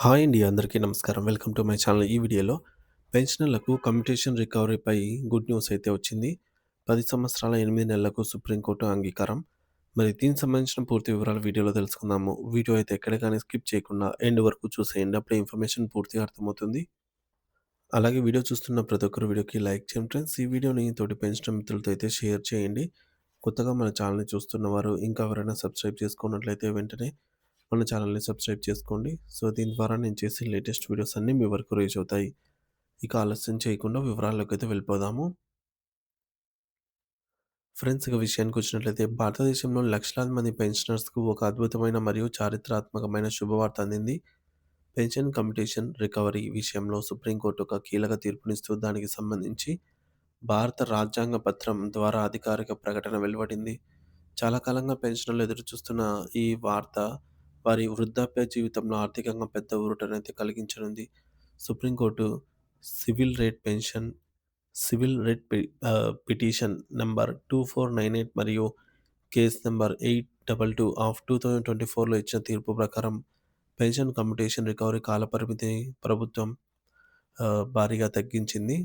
Hi అండి. అందరికీ నమస్కారం. Welcome to my channel. ఈ వీడియోలో పెన్షనర్లకు కమ్యుటేషన్ రికవరీపై గుడ్ న్యూస్ అయితే వచ్చింది. 10 సంవత్సరాల 8 నెలలకు సుప్రీంకోర్టు అంగీకారం. మరి దీనికి సంబంధించిన పూర్తి వివరాలు వీడియోలో తెలుసుకుందాము. వీడియో అయితే ఎక్కడ గాని స్కిప్ చేయకుండా ఎండ్ వరకు చూసేయండి. అప్పుడే ఇన్ఫర్మేషన్ పూర్తిగా అర్థమవుతుంది. అలాగే వీడియో చూస్తున్న ప్రతి ఒక్కరు వీడియోకి లైక్ చేయండి ఫ్రెండ్స్. ఈ వీడియోని తోటి పెన్షనర్ మిత్రులతో అయితే షేర్ చేయండి. కొత్తగా మన ఛానల్‌ని చూస్తున్నవారు ఇంకా ఎవరైనా సబ్స్క్రైబ్ చేసుకున్నట్లయితే వెంటనే మన ఛానల్‌ని సబ్స్క్రైబ్ చేసుకోండి. సో, దీని ద్వారా నేను చేసే లేటెస్ట్ వీడియోస్ అన్నీ మీ వరకు రీచ్ అవుతాయి. ఇక ఆలస్యం చేయకుండా వివరాల్లోకైతే వెళ్ళిపోదాము. ఫ్రెండ్స్, ఇక విషయానికొచ్చినట్లయితే భారతదేశంలో లక్షలాది మంది పెన్షనర్స్‌కు ఒక అద్భుతమైన మరియు చారిత్రాత్మకమైన శుభవార్త అందింది. పెన్షన్ కమ్యుటేషన్ రికవరీ విషయంలో సుప్రీంకోర్టు ఒక కీలక తీర్పునిస్తూ దానికి సంబంధించి భారత రాజ్యాంగ పత్రం ద్వారా అధికారిక ప్రకటన వెలువడింది. చాలా కాలంగా పెన్షనర్లు ఎదురుచూస్తున్న ఈ వార్త వారి వృద్ధాప్య జీవితంలో ఆర్థికంగా పెద్ద ఊరటనైతే కలిగించనుంది. Supreme court civil rate pension civil writ petition number 2498 మరియు కేస్ నంబర్ 822 ఆఫ్ 2024లో ఇచ్చిన తీర్పు ప్రకారం పెన్షన్ కమ్యుటేషన్ రికవరీ కాలపరిమితిని ప్రభుత్వం భారీగా తగ్గించింది.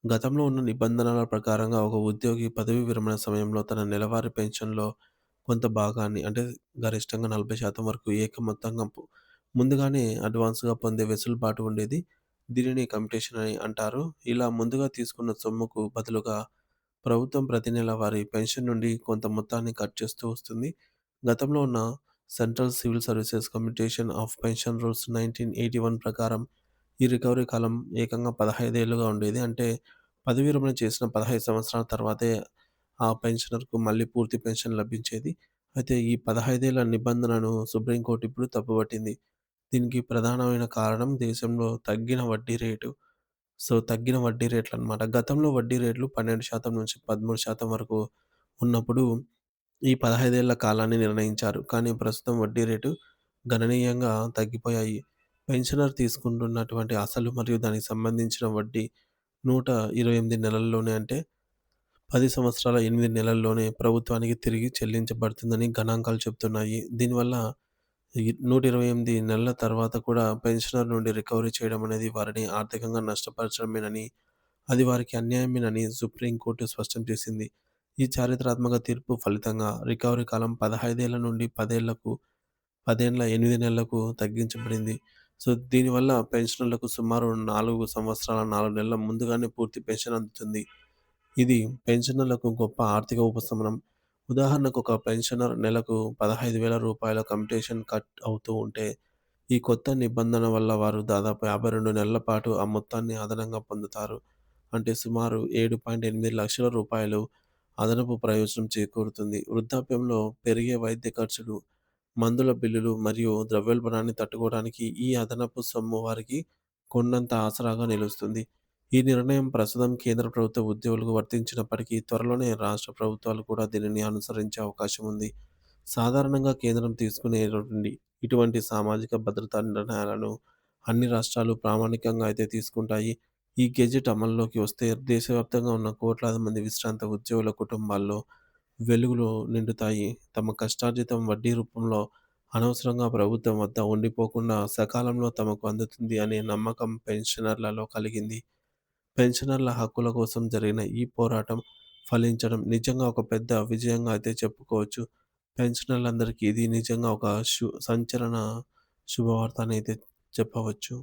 గతంలో ఉన్న నిబంధనల ప్రకారంగా ఒక ఉద్యోగి పదవీ విరమణ సమయంలో తన నెలవారీ పెన్షన్‌లో కొంత భాగాన్ని అంటే గరిష్టంగా 40% వరకు ఏకమొత్తంగా ముందుగానే అడ్వాన్స్‌గా పొందే వెసులుబాటు ఉండేది. దీనిని కమ్యుటేషన్ అని అంటారు. ఇలా ముందుగా తీసుకున్న సొమ్ముకు బదులుగా ప్రభుత్వం ప్రతి నెల వారి పెన్షన్ నుండి కొంత మొత్తాన్ని కట్ చేస్తూ వస్తుంది. గతంలో ఉన్న central civil services commutation of pension rules 1981 ప్రకారం ఈ రికవరీ కాలం ఏకంగా 15 ఏళ్లుగా ఉండేది. అంటే పదవీ విరమణ చేసిన 15 సంవత్సరాల తర్వాతే ఆ పెన్షనర్‌కు మళ్ళీ పూర్తి పెన్షన్ లభించేది. అయితే ఈ 15 ఏళ్ల నిబంధనను సుప్రీంకోర్టు ఇప్పుడు తప్పుపట్టింది. దీనికి ప్రధానమైన కారణం దేశంలో తగ్గిన వడ్డీ రేటు. సో, తగ్గిన వడ్డీ రేట్లనమాట. గతంలో వడ్డీ రేట్లు 12% నుంచి 13% వరకు ఉన్నప్పుడు ఈ 15 ఏళ్ల కాలాన్ని నిర్ణయించారు. కానీ ప్రస్తుతం వడ్డీ రేటు గణనీయంగా తగ్గిపోయాయి. పెన్షనర్ తీసుకుంటున్నటువంటి అసలు మరియు దానికి సంబంధించిన వడ్డీ 128 నెలల్లోనే అంటే 10 సంవత్సరాల 8 నెలల్లోనే ప్రభుత్వానికి తిరిగి చెల్లించబడుతుందని గణాంకాలు చెప్తున్నాయి. దీనివల్ల ఈ 128 నెలల తర్వాత కూడా పెన్షనర్ నుండి రికవరీ చేయడం అనేది వారిని ఆర్థికంగా నష్టపరచడమేనని, అది వారికి అన్యాయమేనని సుప్రీంకోర్టు స్పష్టం చేసింది. ఈ చారిత్రాత్మక తీర్పు ఫలితంగా రికవరీ కాలం 15 ఏళ్ల నుండి 10 ఏండ్ల 8 నెలలకు తగ్గించబడింది. సో, దీనివల్ల పెన్షనర్లకు సుమారు 4 సంవత్సరాల 4 నెలల ముందుగానే పూర్తి పెన్షన్ అందుతుంది. ఇది పెన్షనర్లకు గొప్ప ఆర్థిక ఉపశమనం. ఉదాహరణకు ఒక పెన్షనర్ నెలకు రూ. 15,000 కమ్యుటేషన్ కట్ అవుతూ ఉంటే, ఈ కొత్త నిబంధన వల్ల వారు దాదాపు 52 నెలల పాటు ఆ మొత్తాన్ని అదనంగా పొందుతారు. అంటే సుమారు రూ. 7.8 లక్షల అదనపు ప్రయోజనం చేకూరుతుంది. వృద్ధాప్యంలో పెరిగే వైద్య ఖర్చులు, మందుల బిల్లులు మరియు ద్రవ్యోల్బణాన్ని తట్టుకోవడానికి ఈ అదనపు సొమ్ము వారికి కొండంత ఆసరాగా నిలుస్తుంది. ఈ నిర్ణయం ప్రస్తుతం కేంద్ర ప్రభుత్వ ఉద్యోగులకు వర్తించినప్పటికీ త్వరలోనే రాష్ట్ర ప్రభుత్వాలు కూడా దీనిని అనుసరించే అవకాశం ఉంది. సాధారణంగా కేంద్రం తీసుకునేటువంటి ఇటువంటి సామాజిక భద్రతా నిర్ణయాలను అన్ని రాష్ట్రాలు ప్రామాణికంగా అయితే తీసుకుంటాయి. ఈ గెజెట్ అమల్లోకి వస్తే దేశవ్యాప్తంగా ఉన్న కోట్లాది మంది విశ్రాంత ఉద్యోగుల కుటుంబాల్లో వెలుగులు నిండుతాయి. తమ కష్టార్జితం వడ్డీ రూపంలో అనవసరంగా ప్రభుత్వం వద్ద ఉండిపోకుండా సకాలంలో తమకు అందుతుంది అనే నమ్మకం పెన్షనర్లలో కలిగింది. పెన్షనర్ల హక్కుల కోసం జరిగిన ఈ పోరాటం ఫలించడం నిజంగా ఒక పెద్ద విజయంగా అయితే చెప్పుకోవచ్చు. పెన్షనర్లందరికీ ఇది నిజంగా ఒక సంచలన శుభవార్త అని అయితే చెప్పవచ్చు.